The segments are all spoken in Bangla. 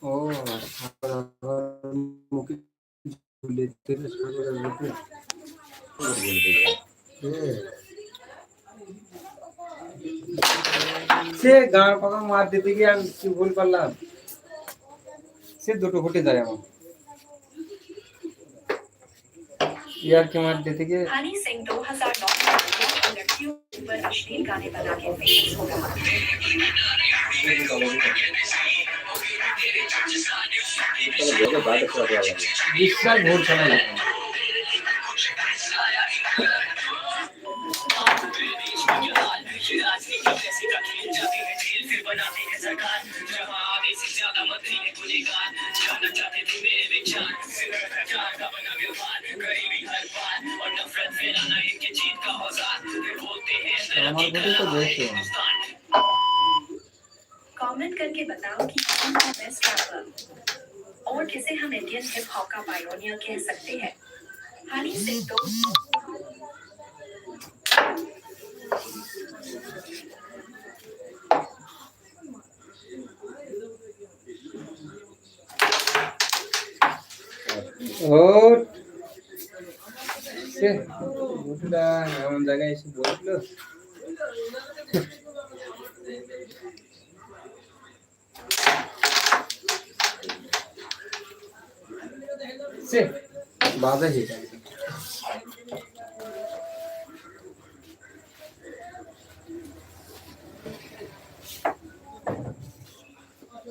ও মুখে ঝুলে তেলে সাগরের মুখে সে গান কথা মার দিতে গিয়ে আমি কি ভুল করলাম, সে দুটো ফুটে যায় আমার यार के मार देते कि हनी सिंह 2009 में लड़कियों पर अश्लील गाने बना के फेमस हो गया। विशाल बहुत चला है। कमेंट करके बताओ कि कौन सा बेस्ट रैपर और किसे हम इंडियन हिप हॉप का पायोनियर कह सकते हैं। हनी सिंह तो और से বুটটা এমন জায়গায় এসে বসলো से बाधा ही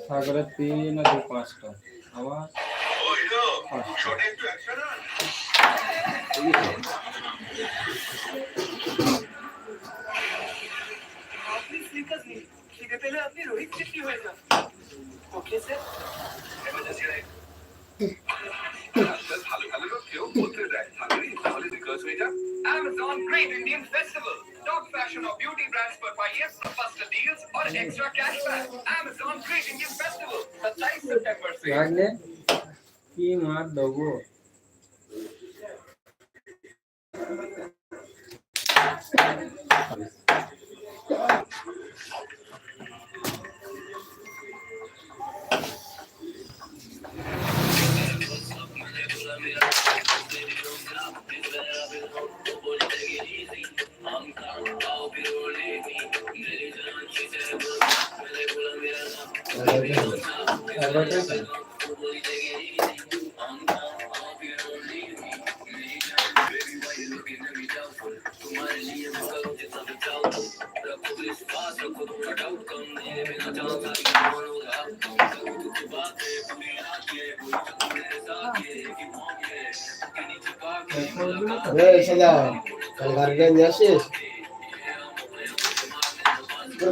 सागर 3 और 5টা आवाज छोटे একটু অ্যাকশন আপনি স্লিকার নেই লিখে পেলে আপনি রোহিত চেট্টি হয়ে যান ওকে স্যার এমার্জেন্সি রাইট ভালো ভালো লোক কেউ বলতে দেয় তাহলে তাহলে বিকজ হয়ে যা Amazon Great Indian Festival top fashion or beauty brands पर पाइए faster deals और extra cashback Amazon Great Indian Festival 27 सितंबर से लागले की मार दोगो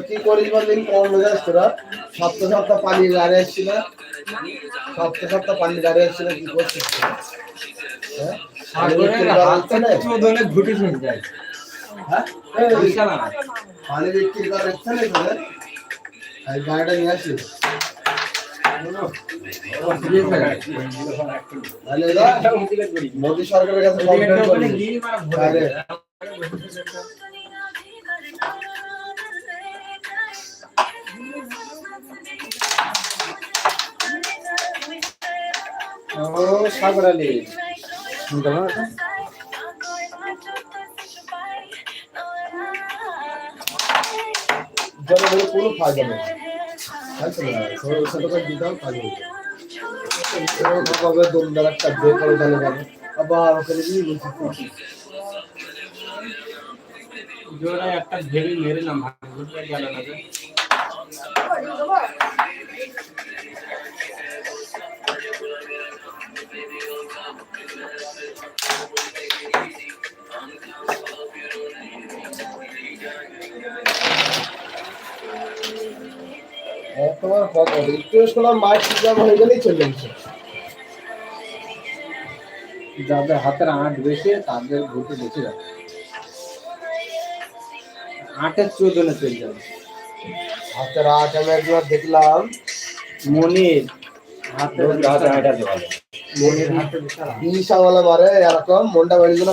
কি করিস বললেন কোন মেজাজ তোরা সপ্তাহ পানি দাঁড়িয়ে আসছিল সপ্তাহ পানি দাঁড়িয়ে আসছিল কি করছিস হ্যাঁ ঘুটে চলে যায় হ্যাঁ পানি বিক্রি করার ইচ্ছা নেই তোদের এই গাড়িটা নিয়ে আসিস মোদী সরকারের কাছে কমপ্লেইন করবি ও সাগর আলী জলে কোনো ফায়দা নেই ছোট করে দিতাম ফায়দা কবে দমদার একটা বের করে তাহলে যাবে আবার ওখানে গিয়ে বলছি জোড়া একটা ভেবে মেরেলাম ভাগটা গেল না তোমার রিকোয়েস্ট করলাম মাছ সিজাম হয়ে গেলেই চলে গেছে যাদের হাতের আঁট বেশি তাদের ঘুরতে বেশি যাবে 8-এর 14 চলে যাবে হাতের আঁট আমি একবার দেখলাম মনির হাতের আঁট আছে ভালো মনির হাতে বিশাল মারে এরকম মনটা বেরিয়ে গেল